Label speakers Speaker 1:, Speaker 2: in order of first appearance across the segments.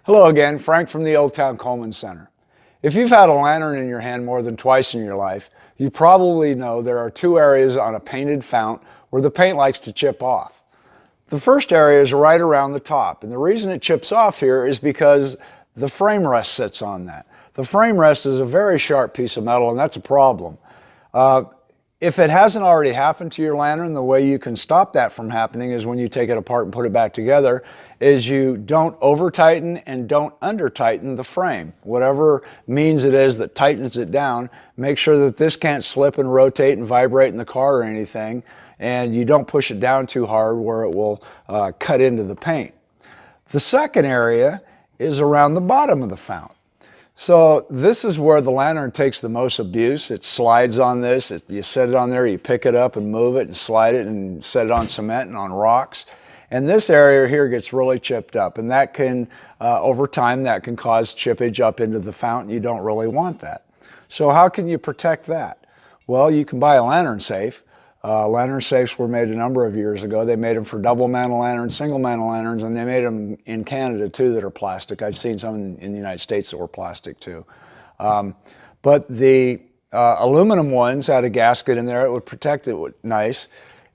Speaker 1: Hello again, Frank from the Old Town Coleman Center. If you've had a lantern in your hand more than twice in your life, you probably know there are two areas on a painted fount where the paint likes to chip off. The first area is right around the top, and the reason it chips off here is because the frame rest sits on that. The frame rest is a very sharp piece of metal, and that's a problem. If it hasn't already happened to your lantern, the way you can stop that from happening is when you take it apart and put it back together, is you don't over tighten and don't under tighten the frame. Whatever means it is that tightens it down, make sure that this can't slip and rotate and vibrate in the car or anything, and you don't push it down too hard where it will cut into the paint. The second area is around the bottom of the fount. So this is where the lantern takes the most abuse. It slides on this. You set it on there, you pick it up and move it and slide it and set it on cement and on rocks. And this area here gets really chipped up, and that can, over time, that can cause chippage up into the fount. You don't really want that. So how can you protect that? Well, you can buy a lantern safe. Lantern safes were made a number of years ago. They made them for double mantle lanterns, single mantle lanterns, and they made them in Canada too that are plastic. I've seen some in the United States that were plastic too. But the aluminum ones had a gasket in there. It would protect it nice.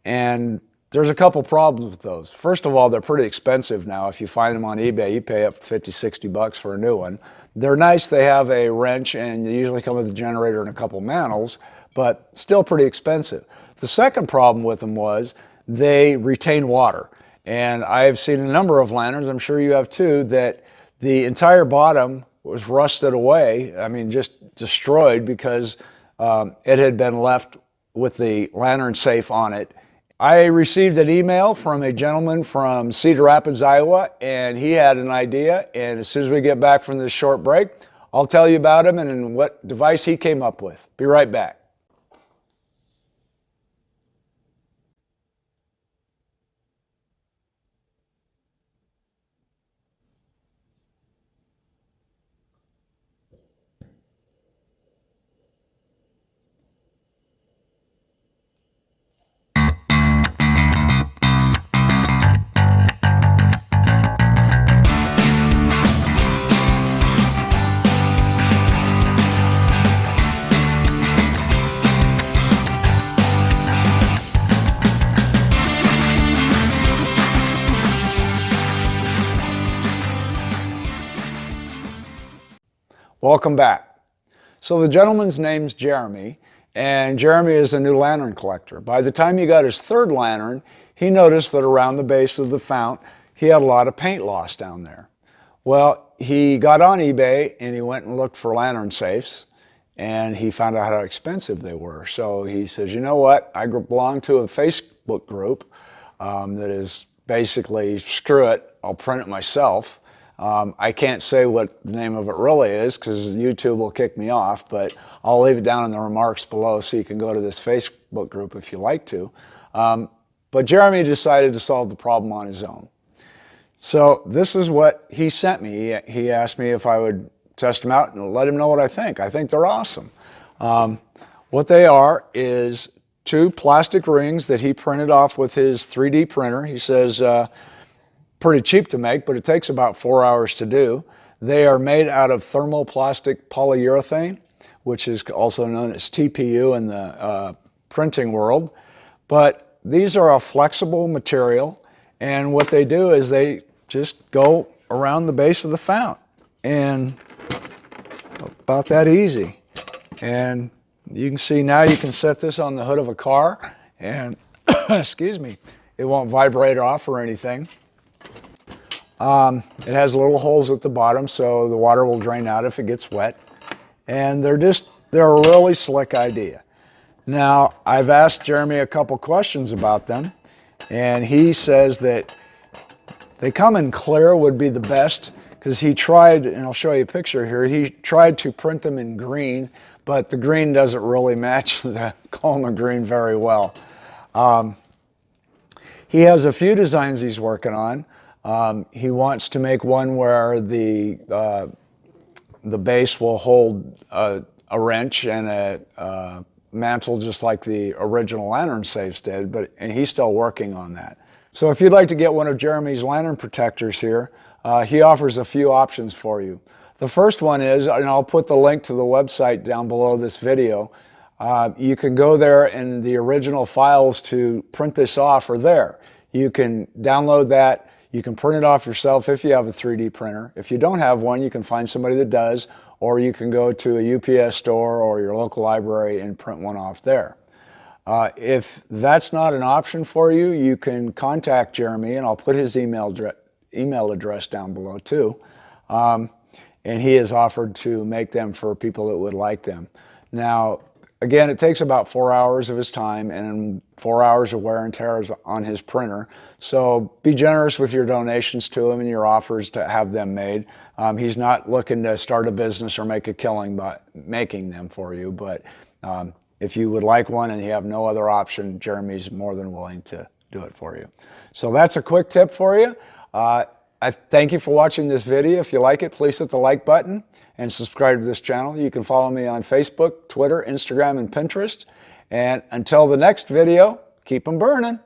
Speaker 1: And there's a couple problems with those. First of all, they're pretty expensive now. If you find them on eBay, you pay up 50, 60 bucks for a new one. They're nice. They have a wrench, and they usually come with a generator and a couple mantles, but still pretty expensive. The second problem with them was they retain water. And I have seen a number of lanterns, I'm sure you have too, that the entire bottom was rusted away, I mean just destroyed because it had been left with the lantern safe on it. I received an email from a gentleman from Cedar Rapids, Iowa, and he had an idea, and as soon as we get back from this short break, I'll tell you about him and what device he came up with. Be right back. Welcome back. So the gentleman's name's Jeremy, and Jeremy is a new lantern collector. By the time he got his third lantern, he noticed that around the base of the fount, he had a lot of paint loss down there. Well, he got on eBay and he went and looked for lantern safes, and he found out how expensive they were. So he says, you know what, I belong to a Facebook group that is basically, screw it, I'll print it myself. I can't say what the name of it really is because YouTube will kick me off, but I'll leave it down in the remarks below so you can go to this Facebook group if you like to. But Jeremy decided to solve the problem on his own. So this is what he sent me. He asked me if I would test them out and let him know what I think. I think they're awesome. What they are is two plastic rings that he printed off with his 3D printer. He says, pretty cheap to make, but it takes about 4 hours to do. They are made out of thermoplastic polyurethane, which is also known as TPU in the printing world. But these are a flexible material, and what they do is they just go around the base of the fount, and about that easy. And you can see now you can set this on the hood of a car, and excuse me, it won't vibrate off or anything. It has little holes at the bottom so the water will drain out if it gets wet. And they're a really slick idea. Now, I've asked Jeremy a couple questions about them, and he says that they come in clear would be the best because he tried, and I'll show you a picture here, he tried to print them in green, but the green doesn't really match the Coleman green very well. He has a few designs he's working on. He wants to make one where the base will hold a wrench and a mantle just like the original lantern safes did, and he's still working on that. So if you'd like to get one of Jeremy's lantern protectors here, he offers a few options for you. The first one is, and I'll put the link to the website down below this video, you can go there and the original files to print this off are there. You can download that. You can print it off yourself if you have a 3D printer. If you don't have one, you can find somebody that does, or you can go to a UPS store or your local library and print one off there. If that's not an option for you, you can contact Jeremy, and I'll put his email address down below too. And he has offered to make them for people that would like them. Now, again, it takes about 4 hours of his time and 4 hours of wear and tear on his printer. So be generous with your donations to him and your offers to have them made. He's not looking to start a business or make a killing by making them for you, but if you would like one and you have no other option, Jeremy's more than willing to do it for you. So that's a quick tip for you. I thank you for watching this video. If you like it, please hit the like button and subscribe to this channel. You can follow me on Facebook, Twitter, Instagram, and Pinterest. And until the next video, keep them burning.